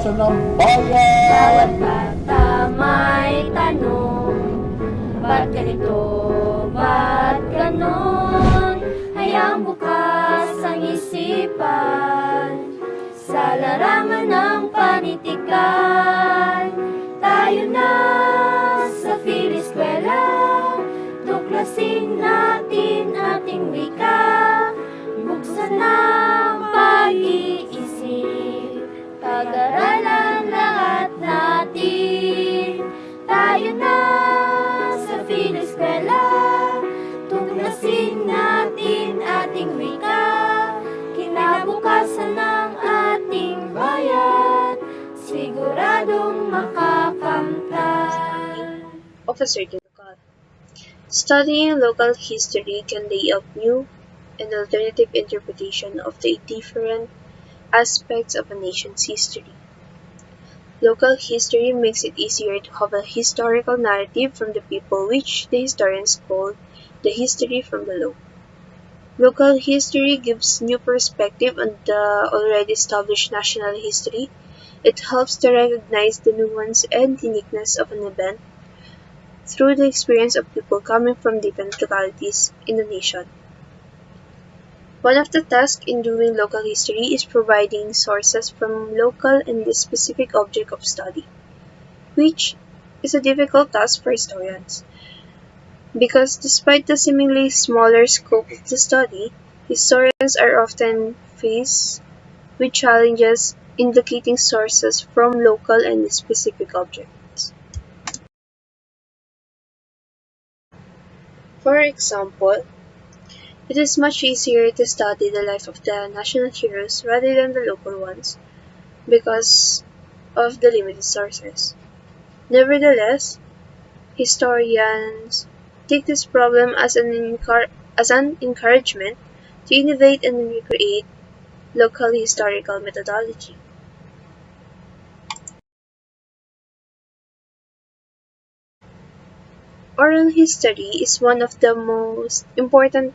kinabukasan ng bayan. Bawat bata may tanong, ba't ganito, ba't ganon? Hayang bukas ang isipan sa larangan ng panitikan. Tayo na sa Filiskwela, tuklasin natin ating wika. Buksan na pag-iisip, pag-aralan lahat natin. Tayo na sa Filiskwela, tuklasin natin ating wika. Kinabukasan ng ating bayan, siguradong makakamtan. Of a certain local. Studying local history can lay out new and alternative interpretation of the different aspects of a nation's history. Local history makes it easier to have a historical narrative from the people, which the historians call the history from below. Local history gives new perspective on the already established national history. It helps to recognize the nuance and uniqueness of an event through the experience of people coming from different localities in the nation. One of the tasks in doing local history is providing sources from local and the specific object of study, which is a difficult task for historians, because despite the seemingly smaller scope of the study, historians are often faced with challenges in locating sources from local and specific objects. For example, it is much easier to study the life of the national heroes rather than the local ones because of the limited sources. Nevertheless, historians take this problem as an encouragement to innovate and recreate local historical methodology. Oral history is one of the most important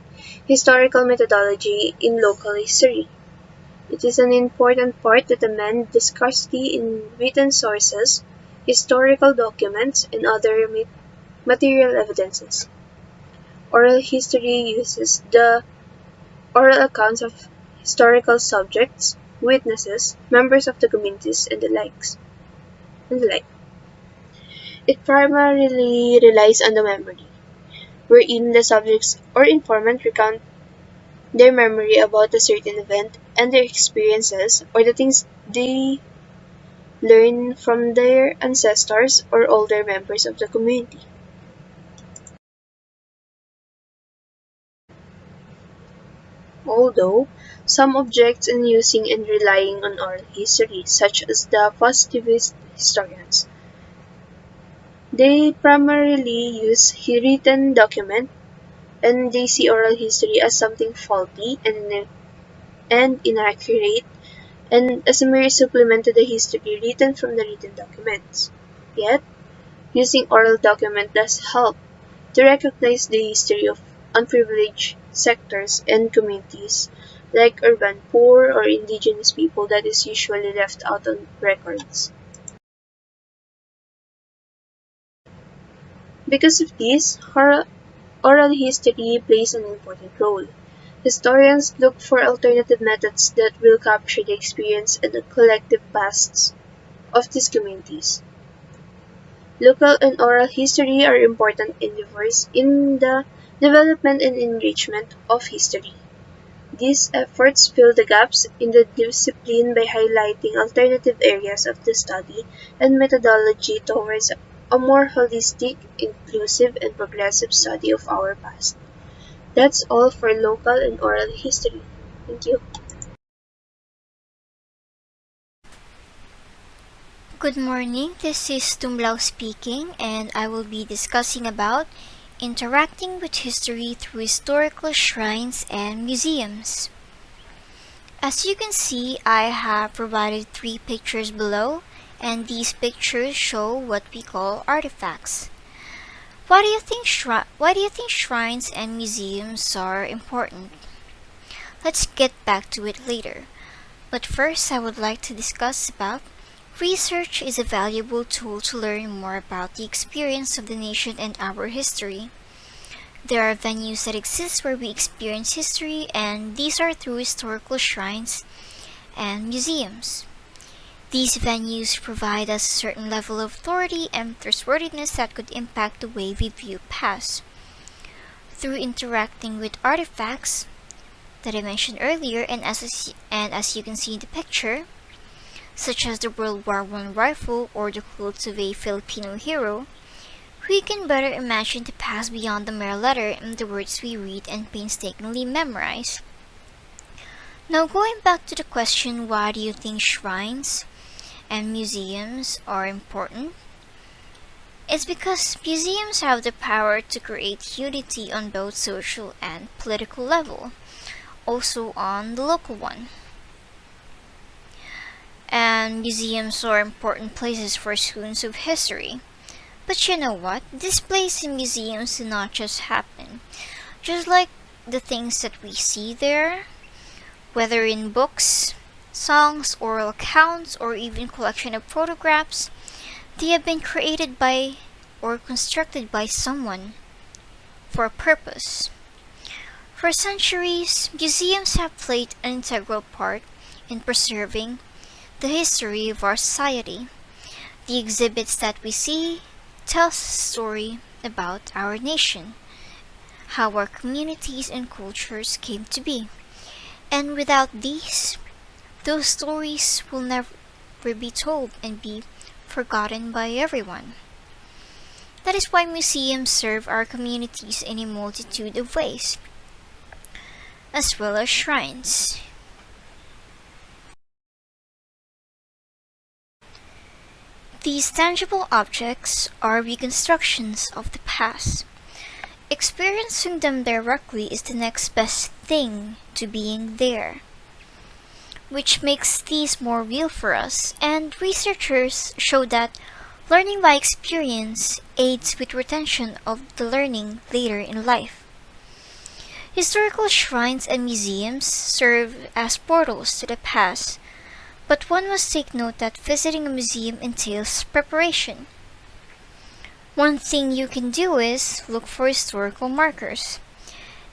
historical methodology in local history. It is an important part that amends the scarcity in written sources, historical documents, and other material evidences. Oral history uses the oral accounts of historical subjects, witnesses, members of the communities, and the like. It primarily relies on the memory, wherein the subjects or informant recount their memory about a certain event and their experiences or the things they learn from their ancestors or older members of the community. Although some objects in using and relying on oral history, such as the positivist historians, they primarily use written document, and they see oral history as something faulty and inaccurate, and as a mere supplement to the history written from the written documents. Yet, using oral document does help to recognize the history of unprivileged sectors and communities like urban poor or indigenous people that is usually left out on records. Because of this, oral history plays an important role. Historians look for alternative methods that will capture the experience and the collective pasts of these communities. Local and oral history are important endeavors in the development and enrichment of history. These efforts fill the gaps in the discipline by highlighting alternative areas of the study and methodology towards a more holistic, inclusive, and progressive study of our past. That's all for local and oral history. Thank you. Good morning, this is Tumblao speaking, and I will be discussing about interacting with history through historical shrines and museums. As you can see, I have provided 3 pictures below, and these pictures show what we call artifacts. Why do you think shrines and museums are important? Let's get back to it later. But first, I would like to discuss about Research is a valuable tool to learn more about the experience of the nation and our history. There are venues that exist where we experience history, and these are through historical shrines and museums. These venues provide us a certain level of authority and trustworthiness that could impact the way we view past. Through interacting with artifacts that I mentioned earlier, and as you can see in the picture, such as the World War I rifle or the clothes of a Filipino hero, we can better imagine the past beyond the mere letter and the words we read and painstakingly memorize. Now, going back to the question, why do you think shrines and museums are important? It's because museums have the power to create unity on both social and political level, also on the local one. And museums are important places for students of history. But you know what? Displays in museums do not just happen. Just like the things that we see there, whether in books, songs, oral accounts, or even collection of photographs, they have been created by or constructed by someone for a purpose. For centuries, museums have played an integral part in preserving the history of our society. The exhibits that we see tell us a story about our nation, how our communities and cultures came to be. And without these, those stories will never be told and be forgotten by everyone. That is why museums serve our communities in a multitude of ways, as well as shrines. These tangible objects are reconstructions of the past. Experiencing them directly is the next best thing to being there, which makes these more real for us, and researchers show that learning by experience aids with retention of the learning later in life. Historical shrines and museums serve as portals to the past, but one must take note that visiting a museum entails preparation. One thing you can do is look for historical markers,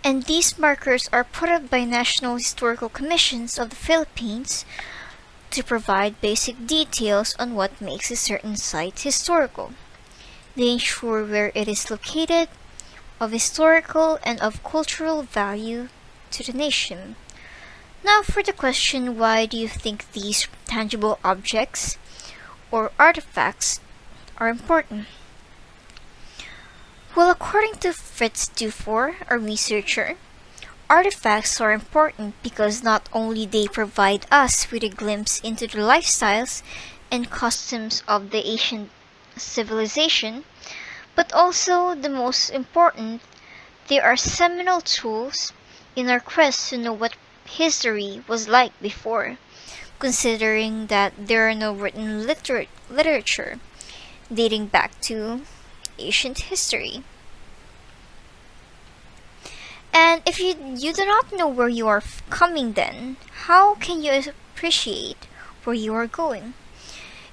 and these markers are put up by National Historical Commissions of the Philippines to provide basic details on what makes a certain site historical. They ensure where it is located, of historical and of cultural value to the nation. Now for the question, why do you think these tangible objects or artifacts are important? Well, according to Fritz Dufour, a researcher, artifacts are important because not only they provide us with a glimpse into the lifestyles and customs of the ancient civilization, but also, the most important, they are seminal tools in our quest to know what history was like before, considering that there are no written literature dating back to ancient history. And if you do not know where you are coming, then how can you appreciate where you are going?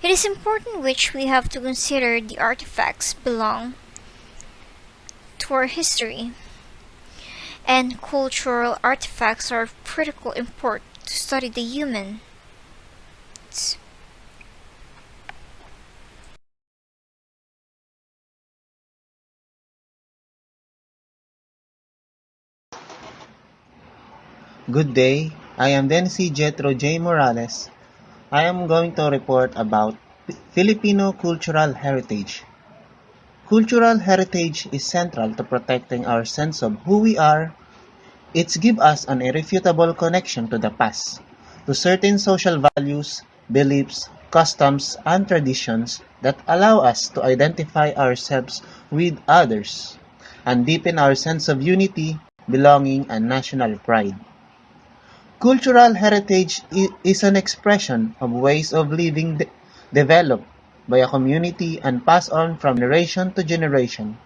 It is important which we have to consider the artifacts belong to our history, and cultural artifacts are of critical import to study the human. Good day, I am Dency Jetro J. Morales. I am going to report about Filipino cultural heritage. Cultural heritage is central to protecting our sense of who we are. It gives us an irrefutable connection to the past, to certain social values, beliefs, customs, and traditions that allow us to identify ourselves with others and deepen our sense of unity, belonging, and national pride. Cultural heritage is an expression of ways of living developed by a community and passed on from generation to generation,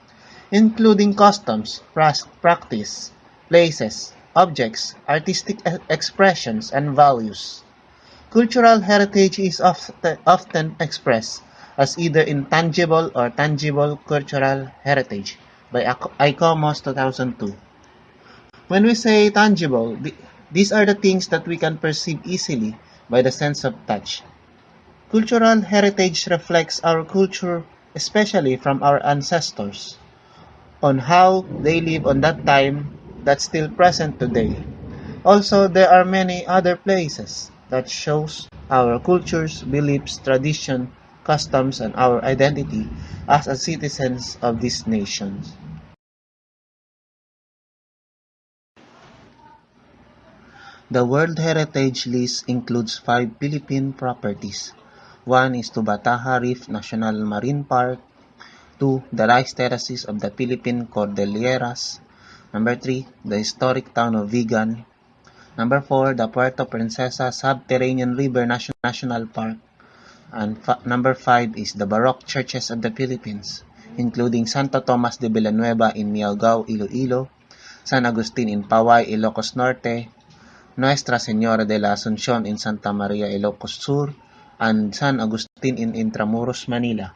including customs, practice, places, objects, artistic expressions, and values. Cultural heritage is often expressed as either intangible or tangible cultural heritage by ICOMOS 2002. When we say tangible, these are the things that we can perceive easily by the sense of touch. Cultural heritage reflects our culture, especially from our ancestors, on how they live on that time that's still present today. Also, there are many other places that shows our cultures, beliefs, tradition, customs, and our identity as a citizens of these nations. The World Heritage List includes 5 Philippine properties. One is to Bataha Reef National Marine Park. Two, the rice terraces of the Philippine Cordilleras. Number 3, the historic town of Vigan. Number 4, the Puerto Princesa Subterranean River National Park. And number 5 is the Baroque churches of the Philippines, including Santo Tomas de Villanueva in Miagao, Iloilo, San Agustin in Paway, Ilocos Norte, Nuestra Señora de la Asunción in Santa Maria, Ilocos Sur, and San Agustin in Intramuros, Manila.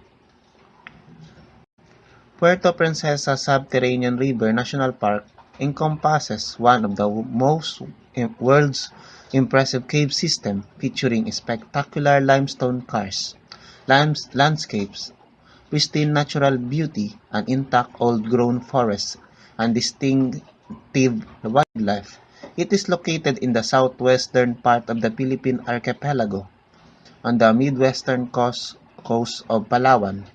Puerto Princesa Subterranean River National Park encompasses one of the world's impressive cave system featuring spectacular limestone karst, landscapes, pristine natural beauty, an intact old-grown forest, and distinctive wildlife. It is located in the southwestern part of the Philippine archipelago, on the midwestern coast of Palawan,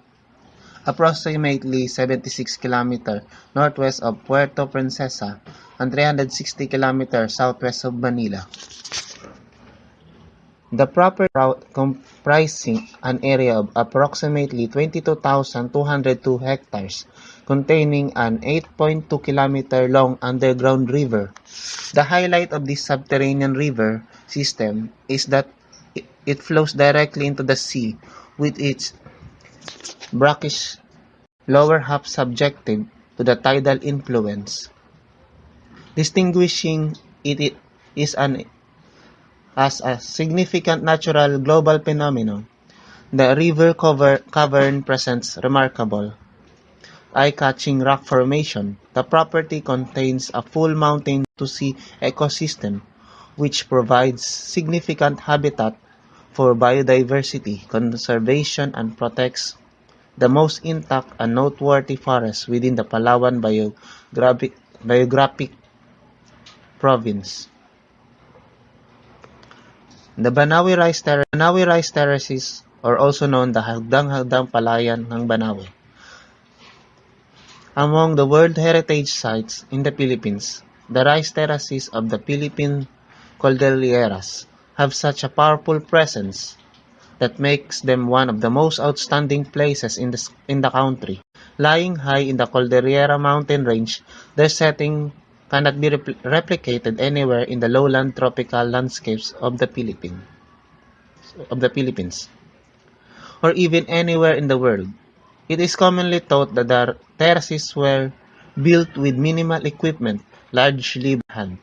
approximately 76 km northwest of Puerto Princesa and 360 km southwest of Manila. The property comprising an area of approximately 22,202 hectares, containing an 8.2 km long underground river. The highlight of this subterranean river system is that it flows directly into the sea, with its brackish lower half subjected to the tidal influence. Distinguishing it is as a significant natural global phenomenon. The river cavern presents remarkable, eye-catching rock formation. The property contains a full mountain-to-sea ecosystem, which provides significant habitat for biodiversity conservation and protects the most intact and noteworthy forests within the Palawan Biographic Province. The Banawe Rice Terraces, or also known the Hagdang-Hagdang Palayan ng Banawe, among the World Heritage Sites in the Philippines. The rice terraces of the Philippine Cordilleras have such a powerful presence that makes them one of the most outstanding places in the country. Lying high in the Cordillera mountain range, their setting cannot be replicated anywhere in the lowland tropical landscapes of the Philippines, or even anywhere in the world. It is commonly thought that the terraces were built with minimal equipment, largely by hand.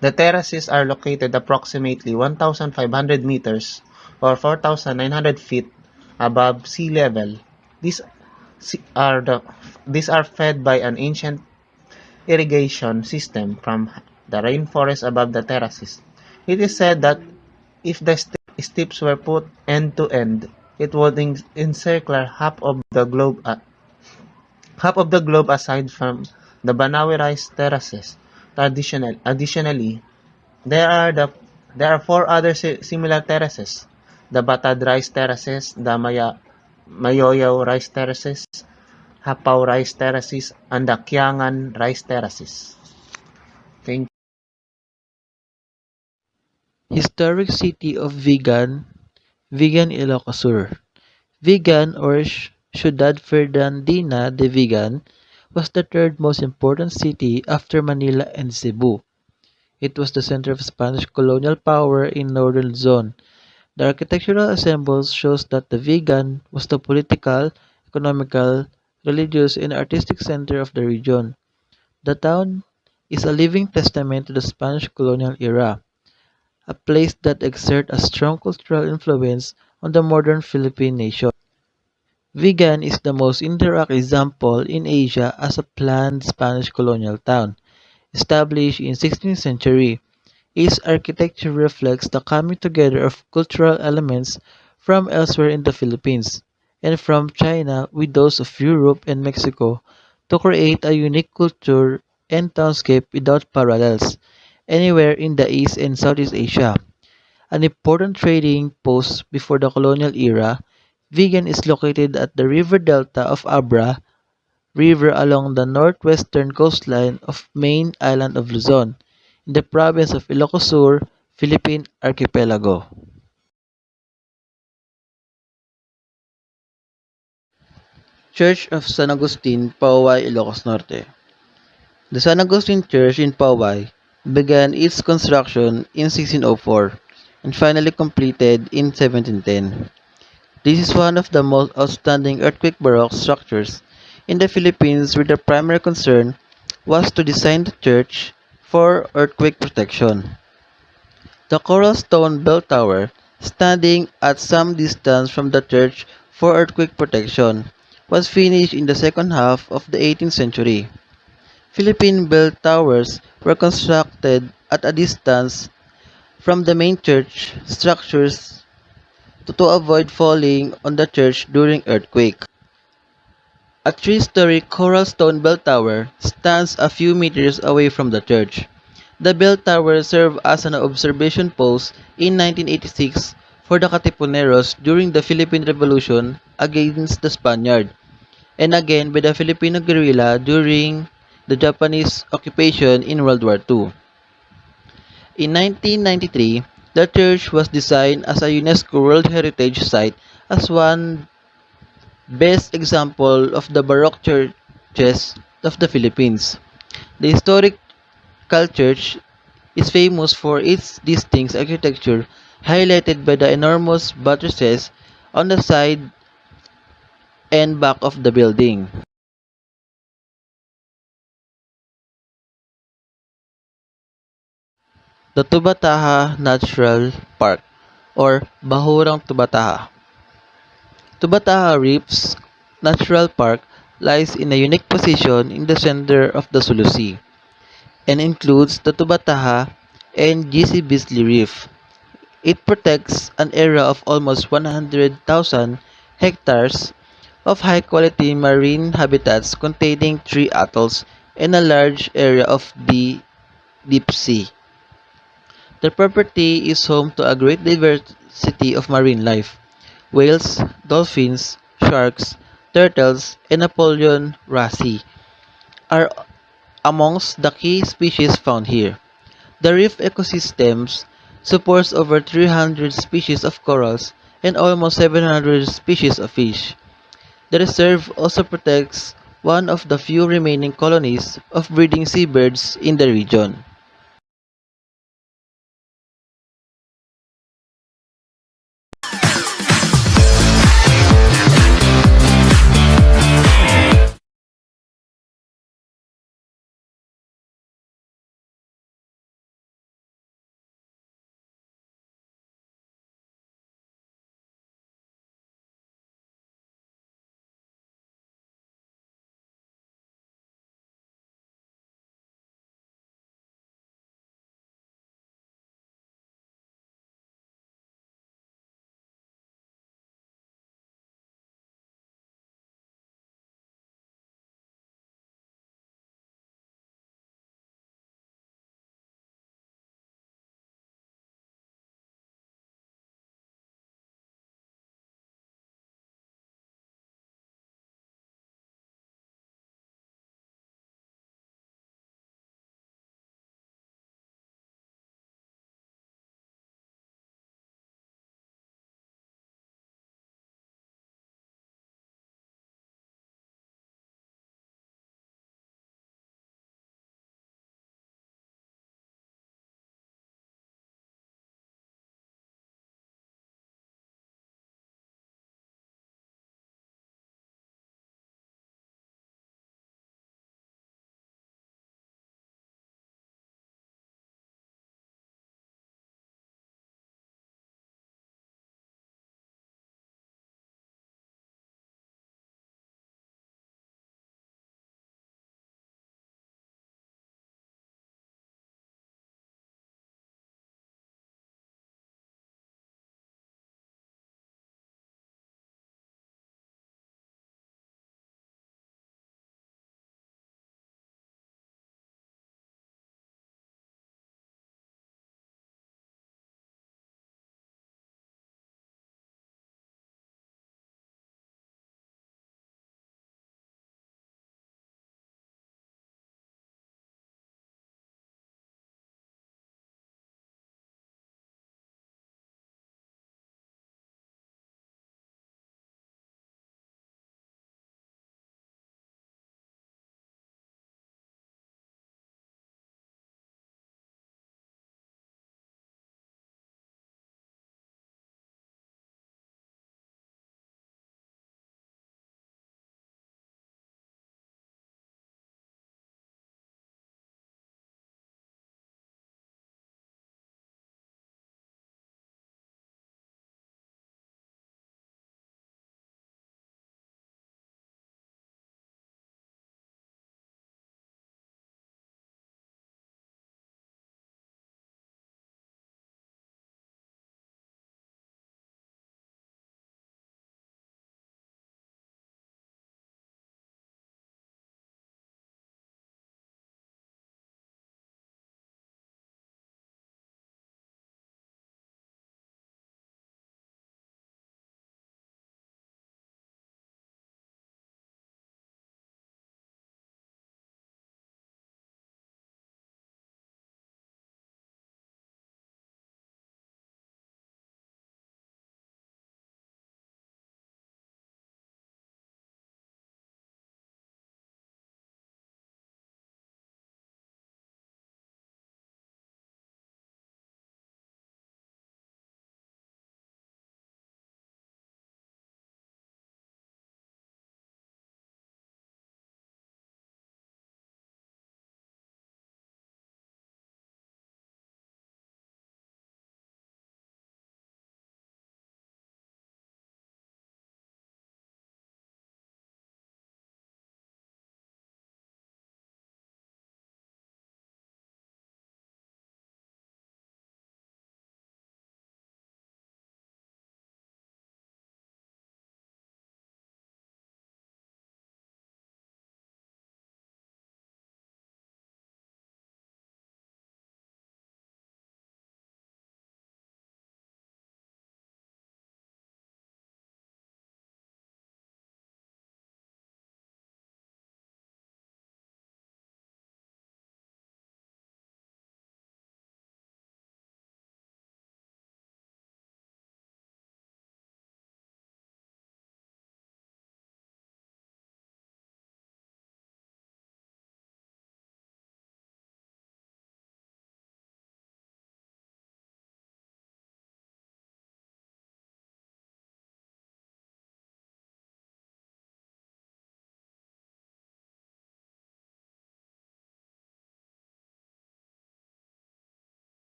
The terraces are located approximately 1,500 meters or 4,900 feet above sea level. These are fed by an ancient irrigation system from the rainforest above the terraces. It is said that if the steps were put end to end, it would encircle half of the globe aside from the Banawe rice terraces. Additionally, there are 4 other similar terraces: the Batad rice terraces, the Mayoyaw rice terraces, Hapaw rice terraces, and the Kiangan rice terraces. Thank Historic city of Vigan, Vigan, Ilocos Sur. Vigan, or Ciudad Fernandina de Vigan, was the third most important city after Manila and Cebu. It was the center of Spanish colonial power in northern Luzon. The architectural ensembles shows that the Vigan was the political, economical, religious, and artistic center of the region. The town is a living testament to the Spanish colonial era. a place that exerts a strong cultural influence on the modern Philippine nation. Vigan is the most indirect example in Asia as a planned Spanish colonial town, established in 16th century. Its architecture reflects the coming together of cultural elements from elsewhere in the Philippines and from China with those of Europe and Mexico to create a unique culture and townscape without parallels anywhere in the East and Southeast Asia. An important trading post before the colonial era, Vigan is located at the river delta of Abra River along the northwestern coastline of main island of Luzon, in the province of Ilocos Sur, Philippine archipelago. Church of San Agustin, Pauay, Ilocos Norte. The San Agustin Church in Pauay began its construction in 1604 and finally completed in 1710. This is one of the most outstanding earthquake baroque structures in the Philippines where the primary concern was to design the church for earthquake protection. The coral stone bell tower, standing at some distance from the church for earthquake protection, was finished in the second half of the 18th century. Philippine bell towers were constructed at a distance from the main church structures to avoid falling on the church during earthquake. A three-story coral stone bell tower stands a few meters away from the church. The bell tower served as an observation post in 1986 for the Katipuneros during the Philippine Revolution against the Spaniard, and again by the Filipino guerrilla during the Japanese occupation in World War II. In 1993, the church was designed as a UNESCO World Heritage Site as one best example of the Baroque churches of the Philippines. The historical church is famous for its distinct architecture, highlighted by the enormous buttresses on the side and back of the building. The Tubataha Natural Park or Bahurang Tubataha. Tubataha Reefs Natural Park lies in a unique position in the center of the Sulu Sea and includes the Tubataha and GC Beasley Reef. It protects an area of almost 100,000 hectares of high-quality marine habitats containing three atolls and a large area of the deep sea. The property is home to a great diversity of marine life. Whales, dolphins, sharks, turtles, and Apollon wrasse are amongst the key species found here. The reef ecosystems supports over 300 species of corals and almost 700 species of fish. The reserve also protects one of the few remaining colonies of breeding seabirds in the region.